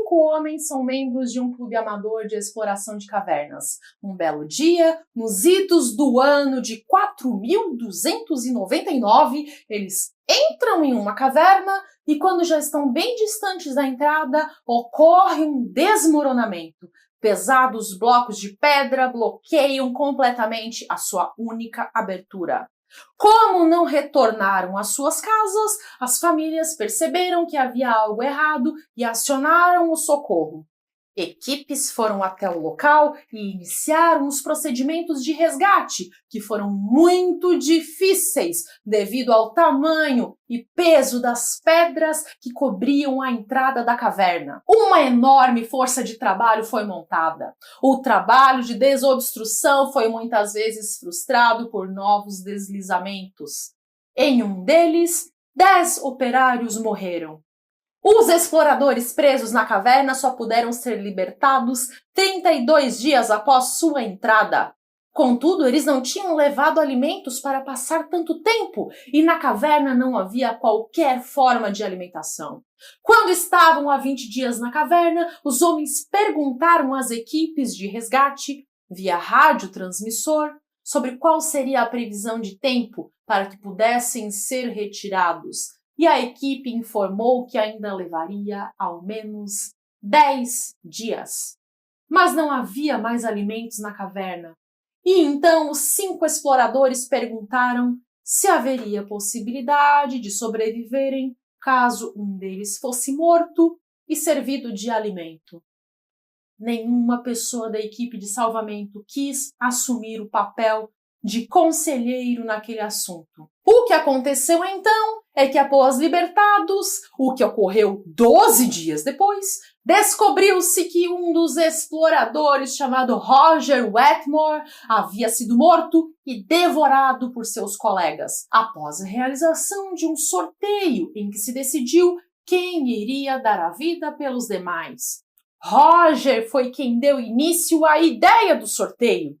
5 homens são membros de um clube amador de exploração de cavernas. Um belo dia, nos idos do ano de 4299, eles entram em uma caverna e quando já estão bem distantes da entrada, ocorre um desmoronamento. Pesados blocos de pedra bloqueiam completamente a sua única abertura. Como não retornaram às suas casas, as famílias perceberam que havia algo errado e acionaram o socorro. Equipes foram até o local e iniciaram os procedimentos de resgate, que foram muito difíceis devido ao tamanho e peso das pedras que cobriam a entrada da caverna. Uma enorme força de trabalho foi montada. O trabalho de desobstrução foi muitas vezes frustrado por novos deslizamentos. Em um deles, 10 operários morreram. Os exploradores presos na caverna só puderam ser libertados 32 dias após sua entrada. Contudo, eles não tinham levado alimentos para passar tanto tempo e na caverna não havia qualquer forma de alimentação. Quando estavam há 20 dias na caverna, os homens perguntaram às equipes de resgate, via radiotransmissor, sobre qual seria a previsão de tempo para que pudessem ser retirados. E a equipe informou que ainda levaria ao menos 10 dias. Mas não havia mais alimentos na caverna. E então os 5 exploradores perguntaram se haveria possibilidade de sobreviverem caso um deles fosse morto e servido de alimento. Nenhuma pessoa da equipe de salvamento quis assumir o papel de conselheiro naquele assunto. O que aconteceu então é que após libertados, o que ocorreu 12 dias depois, descobriu-se que um dos exploradores, chamado Roger Wetmore, havia sido morto e devorado por seus colegas, após a realização de um sorteio em que se decidiu quem iria dar a vida pelos demais. Roger foi quem deu início à ideia do sorteio.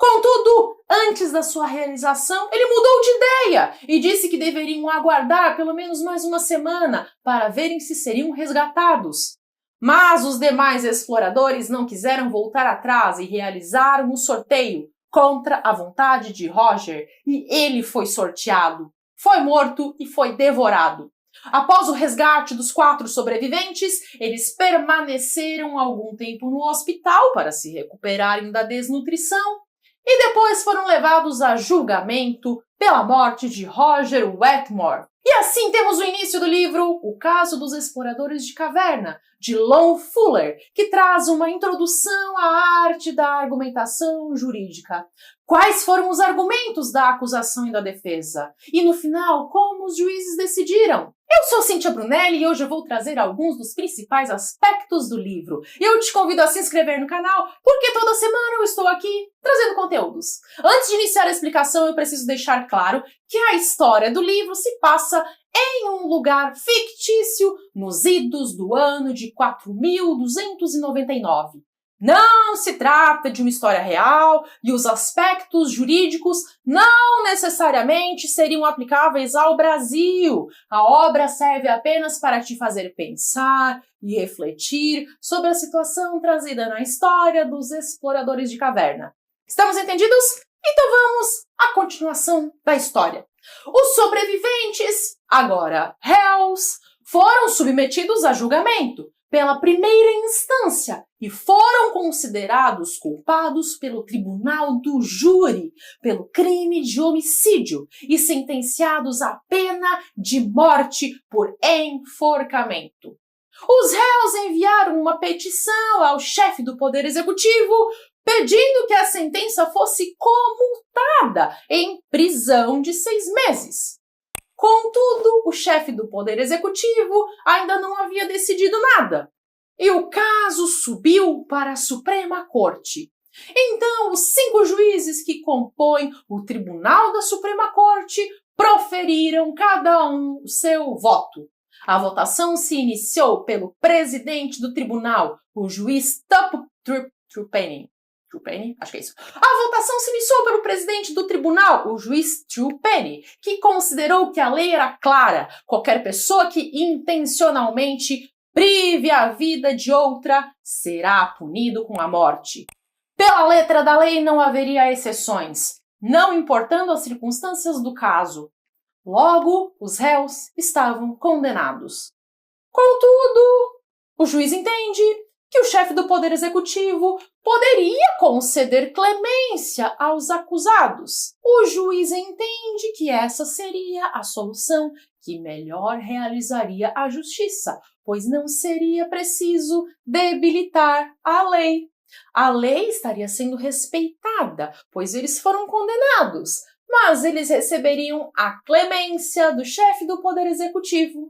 Contudo, antes da sua realização, ele mudou de ideia e disse que deveriam aguardar pelo menos mais uma semana para verem se seriam resgatados. Mas os demais exploradores não quiseram voltar atrás e realizaram o sorteio contra a vontade de Roger e ele foi sorteado. Foi morto e foi devorado. Após o resgate dos 4 sobreviventes, eles permaneceram algum tempo no hospital para se recuperarem da desnutrição. E depois foram levados a julgamento pela morte de Roger Wetmore. E assim temos o início do livro O Caso dos Exploradores de Caverna, de Lon Fuller, que traz uma introdução à arte da argumentação jurídica. Quais foram os argumentos da acusação e da defesa? E no final, como os juízes decidiram? Eu sou Cíntia Brunelli e hoje eu vou trazer alguns dos principais aspectos do livro. E eu te convido a se inscrever no canal, porque toda semana eu estou aqui trazendo conteúdos. Antes de iniciar a explicação, eu preciso deixar claro que a história do livro se passa em um lugar fictício nos idos do ano de 4299. Não se trata de uma história real e os aspectos jurídicos não necessariamente seriam aplicáveis ao Brasil. A obra serve apenas para te fazer pensar e refletir sobre a situação trazida na história dos exploradores de caverna. Estamos entendidos? Então vamos à continuação da história. Os sobreviventes, agora réus, foram submetidos a julgamento pela primeira instância e foram considerados culpados pelo tribunal do júri pelo crime de homicídio e sentenciados à pena de morte por enforcamento. Os réus enviaram uma petição ao chefe do Poder Executivo pedindo que a sentença fosse comutada em prisão de 6 meses. Contudo, o chefe do Poder Executivo ainda não havia decidido nada, e o caso subiu para a Suprema Corte. Então, os 5 juízes que compõem o Tribunal da Suprema Corte proferiram cada um o seu voto. A votação se iniciou pelo presidente do tribunal, o juiz Trupany. Acho que é isso. A votação se iniciou pelo presidente do tribunal, o juiz Trupany, que considerou que a lei era clara. Qualquer pessoa que intencionalmente prive a vida de outra, será punido com a morte. Pela letra da lei não haveria exceções, não importando as circunstâncias do caso. Logo, os réus estavam condenados. Contudo, o juiz entende que o chefe do Poder Executivo poderia conceder clemência aos acusados. O juiz entende que essa seria a solução que melhor realizaria a justiça, pois não seria preciso debilitar a lei. A lei estaria sendo respeitada, pois eles foram condenados, mas eles receberiam a clemência do chefe do Poder Executivo.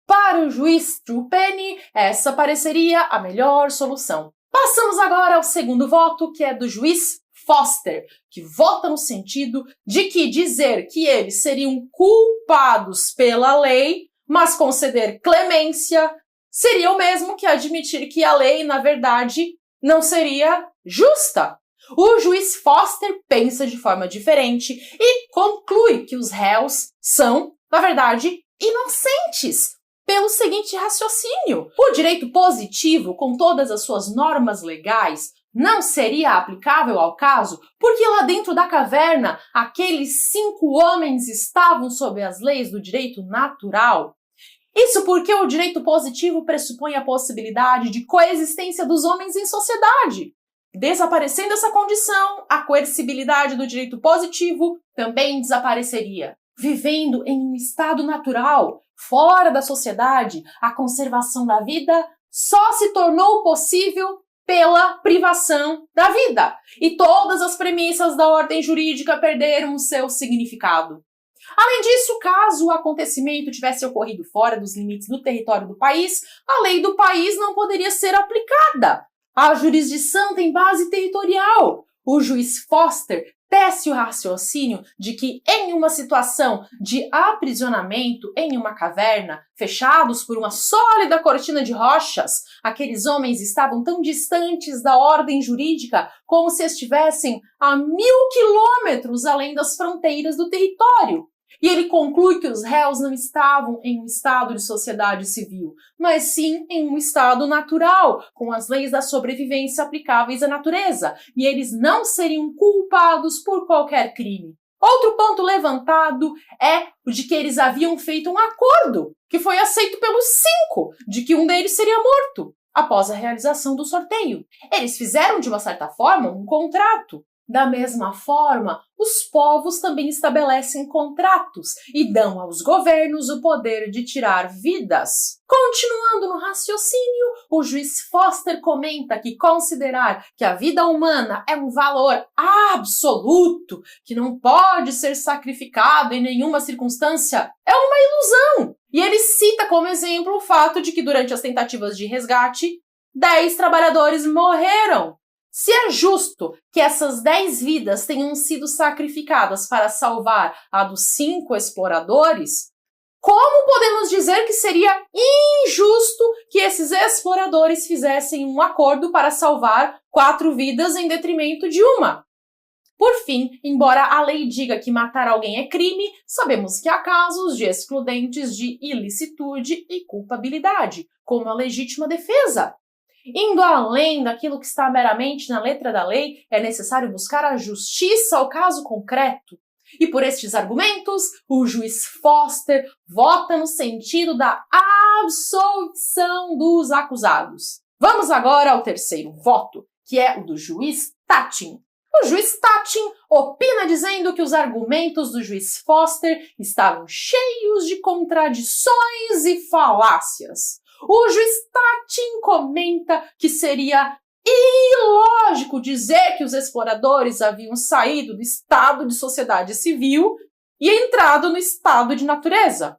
Para o juiz Trupani, essa pareceria a melhor solução. Passamos agora ao segundo voto, que é do juiz Foster, que vota no sentido de que dizer que eles seriam culpados pela lei, mas conceder clemência, seria o mesmo que admitir que a lei, na verdade, não seria justa. O juiz Foster pensa de forma diferente e conclui que os réus são, na verdade, inocentes, pelo seguinte raciocínio: o direito positivo, com todas as suas normas legais, não seria aplicável ao caso porque lá dentro da caverna aqueles 5 homens estavam sob as leis do direito natural. Isso porque o direito positivo pressupõe a possibilidade de coexistência dos homens em sociedade. Desaparecendo essa condição, a coercibilidade do direito positivo também desapareceria. Vivendo em um estado natural, fora da sociedade, a conservação da vida só se tornou possível pela privação da vida. E todas as premissas da ordem jurídica perderam o seu significado. Além disso, caso o acontecimento tivesse ocorrido fora dos limites do território do país, a lei do país não poderia ser aplicada. A jurisdição tem base territorial. O juiz Foster tece o raciocínio de que em uma situação de aprisionamento em uma caverna, fechados por uma sólida cortina de rochas, aqueles homens estavam tão distantes da ordem jurídica como se estivessem a 1000 quilômetros além das fronteiras do território. E ele conclui que os réus não estavam em um estado de sociedade civil, mas sim em um estado natural, com as leis da sobrevivência aplicáveis à natureza, e eles não seriam culpados por qualquer crime. Outro ponto levantado é o de que eles haviam feito um acordo, que foi aceito pelos 5, de que um deles seria morto, após a realização do sorteio. Eles fizeram, de uma certa forma, um contrato. Da mesma forma, os povos também estabelecem contratos e dão aos governos o poder de tirar vidas. Continuando no raciocínio, o juiz Foster comenta que considerar que a vida humana é um valor absoluto, que não pode ser sacrificado em nenhuma circunstância, é uma ilusão. E ele cita como exemplo o fato de que durante as tentativas de resgate, 10 trabalhadores morreram. Se é justo que essas 10 vidas tenham sido sacrificadas para salvar a dos 5 exploradores, como podemos dizer que seria injusto que esses exploradores fizessem um acordo para salvar 4 vidas em detrimento de uma? Por fim, embora a lei diga que matar alguém é crime, sabemos que há casos de excludentes de ilicitude e culpabilidade, como a legítima defesa. Indo além daquilo que está meramente na letra da lei, é necessário buscar a justiça ao caso concreto. E por estes argumentos, o juiz Foster vota no sentido da absolvição dos acusados. Vamos agora ao terceiro voto, que é o do juiz Tatin. O juiz Tatin opina dizendo que os argumentos do juiz Foster estavam cheios de contradições e falácias. O juiz Tatin comenta que seria ilógico dizer que os exploradores haviam saído do estado de sociedade civil e entrado no estado de natureza.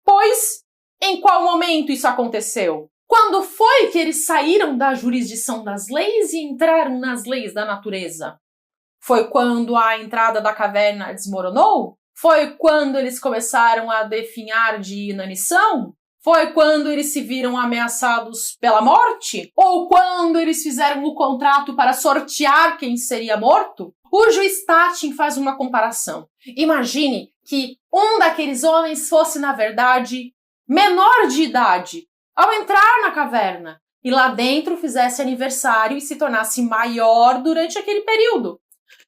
Pois, em qual momento isso aconteceu? Quando foi que eles saíram da jurisdição das leis e entraram nas leis da natureza? Foi quando a entrada da caverna desmoronou? Foi quando eles começaram a definhar de inanição? Foi quando eles se viram ameaçados pela morte? Ou quando eles fizeram o contrato para sortear quem seria morto? O juiz Tatin faz uma comparação. Imagine que um daqueles homens fosse, na verdade, menor de idade, ao entrar na caverna e lá dentro fizesse aniversário e se tornasse maior durante aquele período.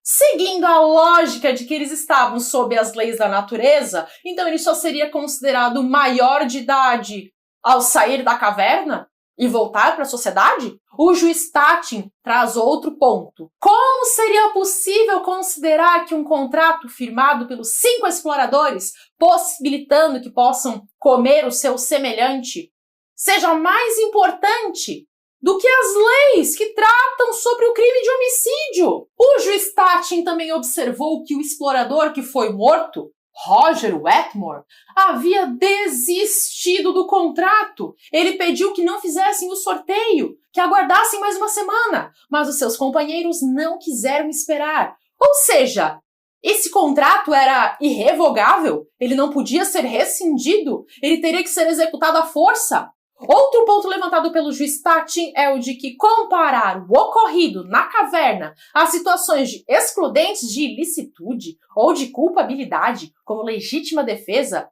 Seguindo a lógica de que eles estavam sob as leis da natureza, então ele só seria considerado maior de idade ao sair da caverna e voltar para a sociedade? O juiz Tatin traz outro ponto. Como seria possível considerar que um contrato firmado pelos 5 exploradores, possibilitando que possam comer o seu semelhante, seja mais importante do que as leis que tratam sobre o crime de homicídio? O juiz Tatin também observou que o explorador que foi morto, Roger Wetmore, havia desistido do contrato. Ele pediu que não fizessem o sorteio, que aguardassem mais uma semana, mas os seus companheiros não quiseram esperar. Ou seja, esse contrato era irrevogável, ele não podia ser rescindido, ele teria que ser executado à força. Outro ponto levantado pelo juiz Tatin é o de que comparar o ocorrido na caverna a situações de excludentes de ilicitude ou de culpabilidade como legítima defesa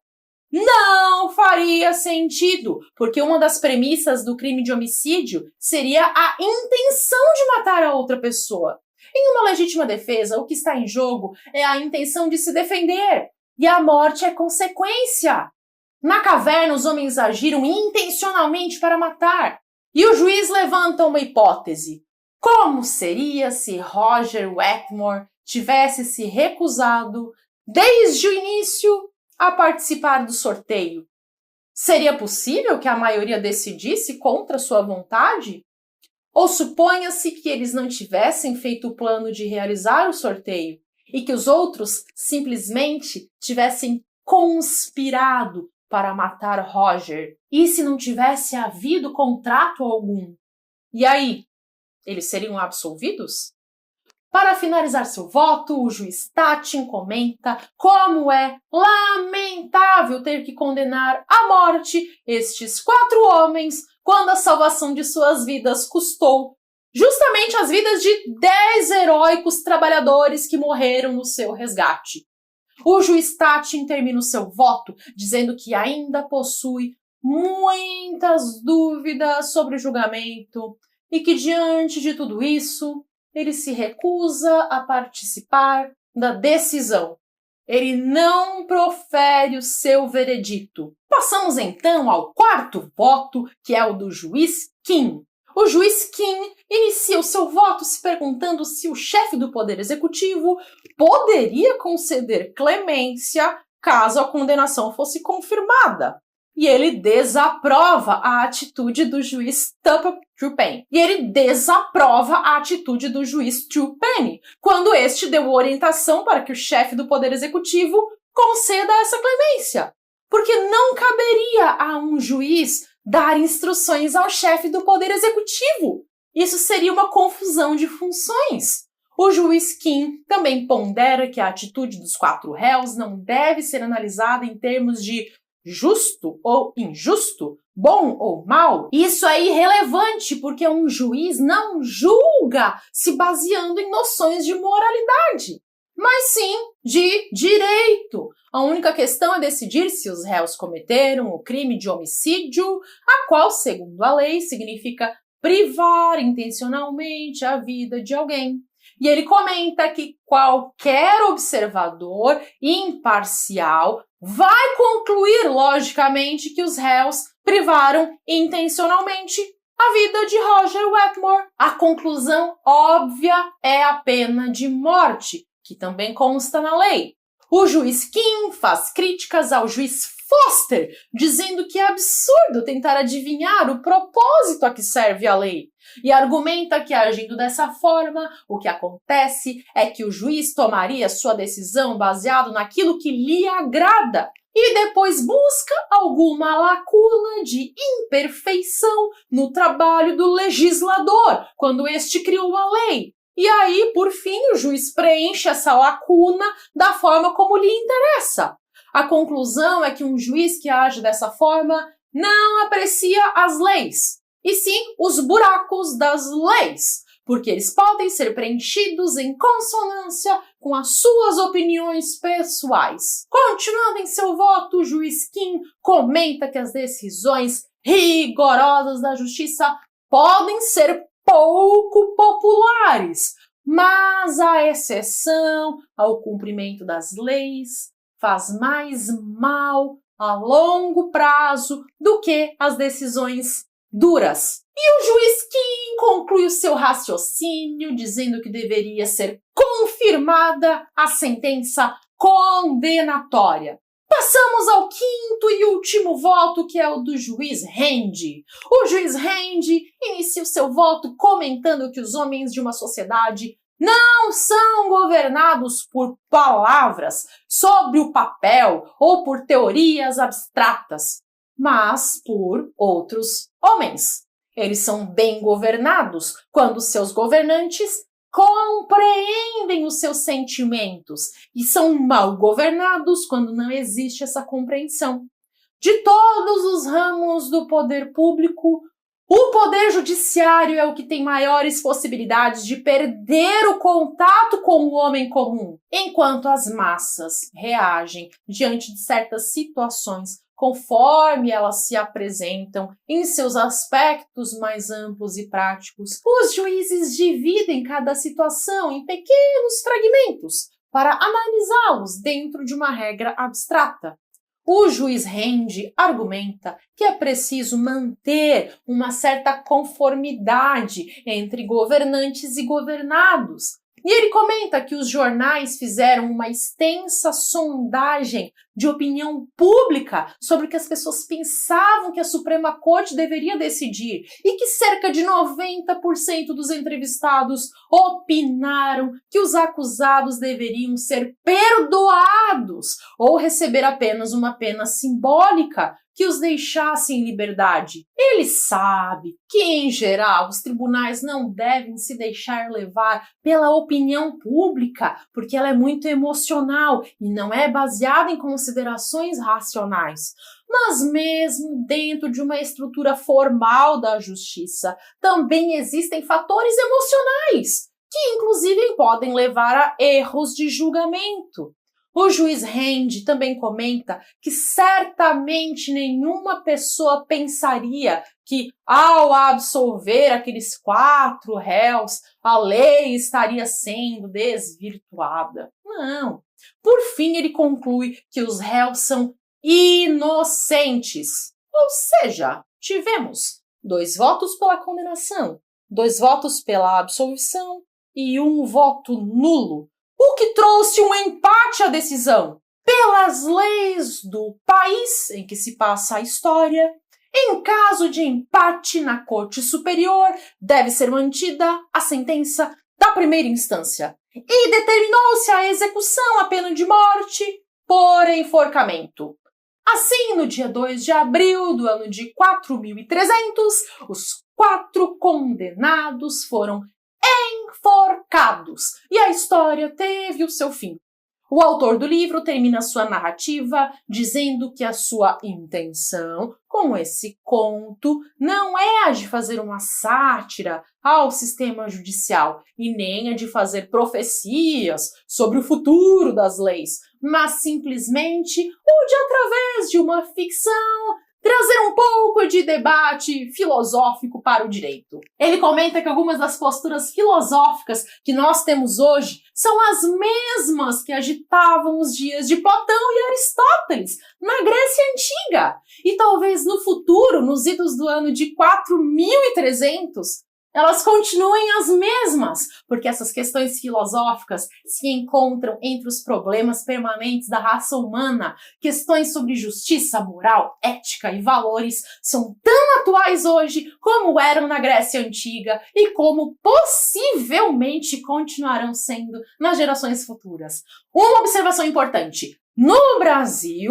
não faria sentido, porque uma das premissas do crime de homicídio seria a intenção de matar a outra pessoa. Em uma legítima defesa, o que está em jogo é a intenção de se defender, e a morte é consequência. Na caverna, os homens agiram intencionalmente para matar. E o juiz levanta uma hipótese. Como seria se Roger Wetmore tivesse se recusado, desde o início, a participar do sorteio? Seria possível que a maioria decidisse contra sua vontade? Ou suponha-se que eles não tivessem feito o plano de realizar o sorteio e que os outros simplesmente tivessem conspirado para matar Roger, e se não tivesse havido contrato algum? E aí, eles seriam absolvidos? Para finalizar seu voto, o juiz Tatin comenta como é lamentável ter que condenar à morte estes 4 homens quando a salvação de suas vidas custou justamente as vidas de 10 heróicos trabalhadores que morreram no seu resgate. O juiz Tatin termina o seu voto dizendo que ainda possui muitas dúvidas sobre o julgamento e que, diante de tudo isso, ele se recusa a participar da decisão. Ele não profere o seu veredito. Passamos então ao 4º voto, que é o do juiz Kim. O juiz Kim inicia o seu voto se perguntando se o chefe do Poder Executivo poderia conceder clemência caso a condenação fosse confirmada. E ele desaprova a atitude do juiz Tupper Truepenny. E ele desaprova a atitude do juiz Truepenny quando este deu orientação para que o chefe do Poder Executivo conceda essa clemência. Porque não caberia a um juiz dar instruções ao chefe do Poder Executivo. Isso seria uma confusão de funções. O juiz Kim também pondera que a atitude dos 4 réus não deve ser analisada em termos de justo ou injusto, bom ou mal. Isso é irrelevante porque um juiz não julga se baseando em noções de moralidade, mas sim de direito. A única questão é decidir se os réus cometeram o crime de homicídio, a qual, segundo a lei, significa privar intencionalmente a vida de alguém. E ele comenta que qualquer observador imparcial vai concluir, logicamente, que os réus privaram intencionalmente a vida de Roger Wetmore. A conclusão óbvia é a pena de morte, que também consta na lei. O juiz Kim faz críticas ao juiz Foster, dizendo que é absurdo tentar adivinhar o propósito a que serve a lei, e argumenta que, agindo dessa forma, o que acontece é que o juiz tomaria sua decisão baseado naquilo que lhe agrada, e depois busca alguma lacuna de imperfeição no trabalho do legislador, quando este criou a lei. E aí, por fim, o juiz preenche essa lacuna da forma como lhe interessa. A conclusão é que um juiz que age dessa forma não aprecia as leis, e sim os buracos das leis, porque eles podem ser preenchidos em consonância com as suas opiniões pessoais. Continuando em seu voto, o juiz Kim comenta que as decisões rigorosas da justiça podem ser pouco populares, mas a exceção ao cumprimento das leis faz mais mal a longo prazo do que as decisões duras. E o juiz Kim conclui o seu raciocínio dizendo que deveria ser confirmada a sentença condenatória. Passamos ao quinto e último voto, que é o do juiz Randi. O juiz Randi inicia o seu voto comentando que os homens de uma sociedade não são governados por palavras sobre o papel ou por teorias abstratas, mas por outros homens. Eles são bem governados quando seus governantes compreendem os seus sentimentos e são mal governados quando não existe essa compreensão. De todos os ramos do poder público, o poder judiciário é o que tem maiores possibilidades de perder o contato com o homem comum, enquanto as massas reagem diante de certas situações conforme elas se apresentam em seus aspectos mais amplos e práticos. Os juízes dividem cada situação em pequenos fragmentos para analisá-los dentro de uma regra abstrata. O juiz Randi argumenta que é preciso manter uma certa conformidade entre governantes e governados. E ele comenta que os jornais fizeram uma extensa sondagem de opinião pública sobre o que as pessoas pensavam que a Suprema Corte deveria decidir e que cerca de 90% dos entrevistados opinaram que os acusados deveriam ser perdoados ou receber apenas uma pena simbólica que os deixasse em liberdade. Ele sabe que, em geral, os tribunais não devem se deixar levar pela opinião pública, porque ela é muito emocional e não é baseada em considerações racionais. Mas mesmo dentro de uma estrutura formal da justiça, também existem fatores emocionais, que inclusive podem levar a erros de julgamento. O juiz Randi também comenta que certamente nenhuma pessoa pensaria que, ao absolver aqueles 4 réus, a lei estaria sendo desvirtuada. Não. Por fim, ele conclui que os réus são inocentes. Ou seja, tivemos 2 votos pela condenação, 2 votos pela absolvição e 1 voto nulo, o que trouxe um empate à decisão. Pelas leis do país em que se passa a história, em caso de empate na Corte Superior, deve ser mantida a sentença da primeira instância e determinou-se a execução, a pena de morte por enforcamento. Assim, no dia 2 de abril do ano de 4300, os 4 condenados foram enforcados e a história teve o seu fim. O autor do livro termina sua narrativa dizendo que a sua intenção com esse conto não é a de fazer uma sátira ao sistema judicial e nem a de fazer profecias sobre o futuro das leis, mas simplesmente o de, através de uma ficção, trazer um pouco de debate filosófico para o direito. Ele comenta que algumas das posturas filosóficas que nós temos hoje são as mesmas que agitavam os dias de Platão e Aristóteles na Grécia Antiga. E talvez no futuro, nos idos do ano de 4300, elas continuem as mesmas, porque essas questões filosóficas se encontram entre os problemas permanentes da raça humana. Questões sobre justiça, moral, ética e valores são tão atuais hoje como eram na Grécia Antiga e como possivelmente continuarão sendo nas gerações futuras. Uma observação importante: no Brasil,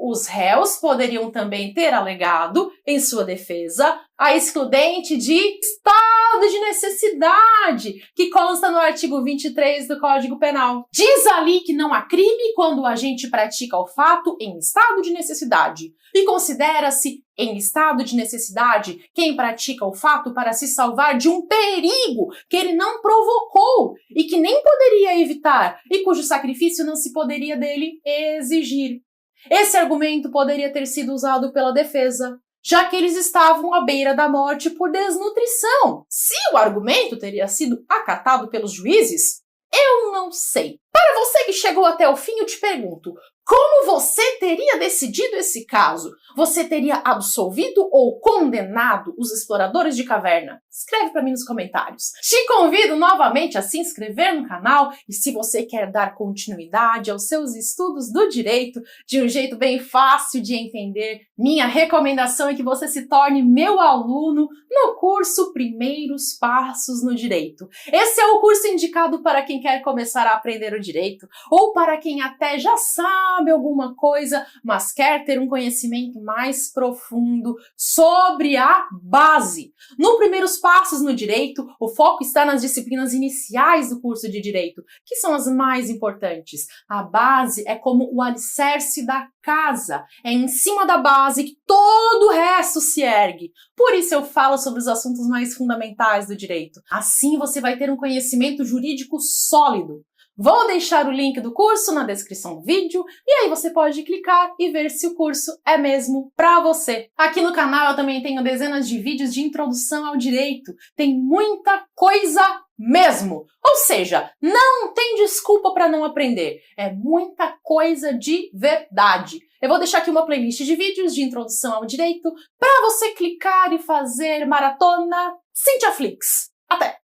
os réus poderiam também ter alegado, em sua defesa, a excludente de estado de necessidade, que consta no artigo 23 do Código Penal. Diz ali que não há crime quando o agente pratica o fato em estado de necessidade, e considera-se em estado de necessidade quem pratica o fato para se salvar de um perigo que ele não provocou e que nem poderia evitar, e cujo sacrifício não se poderia dele exigir. Esse argumento poderia ter sido usado pela defesa, já que eles estavam à beira da morte por desnutrição. Se o argumento teria sido acatado pelos juízes, eu não sei. Para você que chegou até o fim, eu te pergunto, como você teria decidido esse caso? Você teria absolvido ou condenado os exploradores de caverna? Escreve para mim nos comentários. Te convido novamente a se inscrever no canal e se você quer dar continuidade aos seus estudos do direito de um jeito bem fácil de entender, minha recomendação é que você se torne meu aluno no curso Primeiros Passos no Direito. Esse é o curso indicado para quem quer começar a aprender o direito ou para quem até já sabe alguma coisa, mas quer ter um conhecimento mais profundo sobre a base. No Primeiros Passos no Direito, o foco está nas disciplinas iniciais do curso de Direito, que são as mais importantes. A base é como o alicerce da casa. É em cima da base que todo o resto se ergue. Por isso eu falo sobre os assuntos mais fundamentais do direito. Assim você vai ter um conhecimento jurídico sólido. Vou deixar o link do curso na descrição do vídeo e aí você pode clicar e ver se o curso é mesmo para você. Aqui no canal eu também tenho dezenas de vídeos de introdução ao direito. Tem muita coisa mesmo. Ou seja, não tem desculpa para não aprender. É muita coisa de verdade. Eu vou deixar aqui uma playlist de vídeos de introdução ao direito para você clicar e fazer maratona Cintia Flix. Até!